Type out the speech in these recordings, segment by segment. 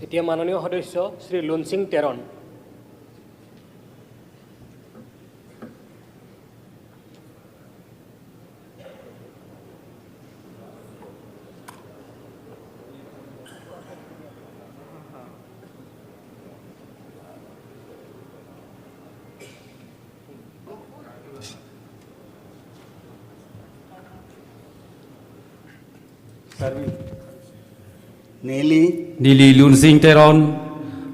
এতিয়া মাননীয় সদস্য শ্রী লুনসিং তেরন। Nili Lunsing Teron,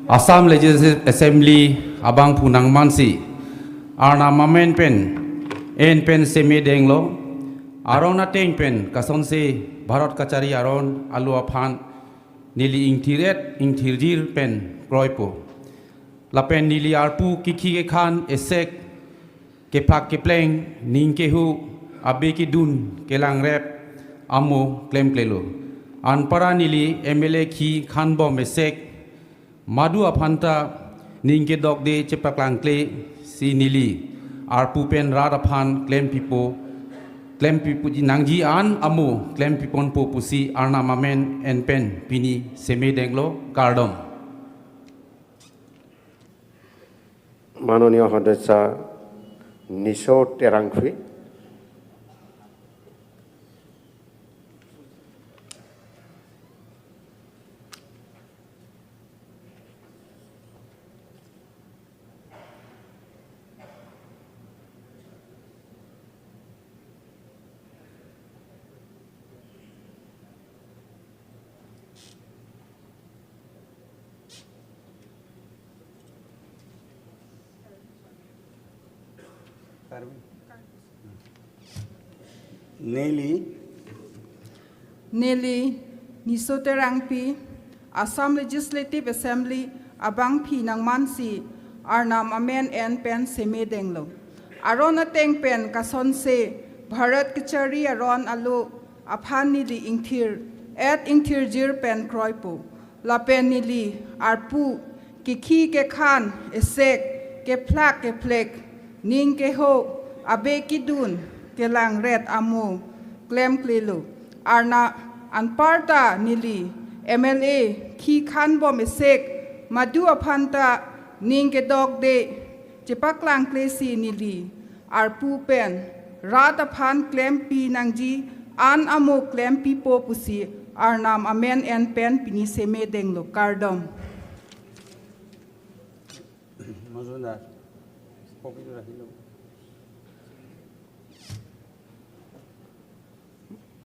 Assam Legislative Assembly, Abang Punang Mansi, Arna Mamen Pen, En Pen Semi Denglo, Arona Teng Pen, Kasonse, Bharat Kachari Aron, Aluapan, Nili Ingtiret, Ingtirjir Pen, Kroipo, Lapen Nili Arpu, Kiki Khan, Esek, Kepak Kepleng, Ninkehu, Abeki Dun, Kelang Rep, Amo, Klem Klelo. Anpara nili MLA ki khanbo mesek madu aphanta ningke dogde chepaklangle si nili arpu pen radaphan claim pipo ji nangji an amu claim pipon po pusi arna mamen en pen pini seme denglo kardom মাননীয় সদস্য নিশো টেরাংফি। Nelly Nisoterangpi, Assam Legislative Assembly, Abang Pi Nang Mansi, Arnam Amen en Pen Seme Denglo. Arona Teng Pen Kasonse, Bharat Kachari Aron Alu, Aphan Nili Ingtir, Et Ingtir Jir Pen Kroipo, La Pen Nili, Arpu, Kiki Ke Khan, Esek, Ke Plak Ke Plek, Ning Ke Ho, Abe Kidun, Ke Lang Red Amu, Klem Klelu. Arna Anparta Nili MLA Ki Khan Bom Esek Madu Apanta Ninge Dog De Chepaklang Klesi Nili Arpu Pen Ratapan Klem Pi Nangji An Amo Klem Pi Popusi Arnam Amen en Pen Pini Seme Denglo Kardom Mazunda. Spoke to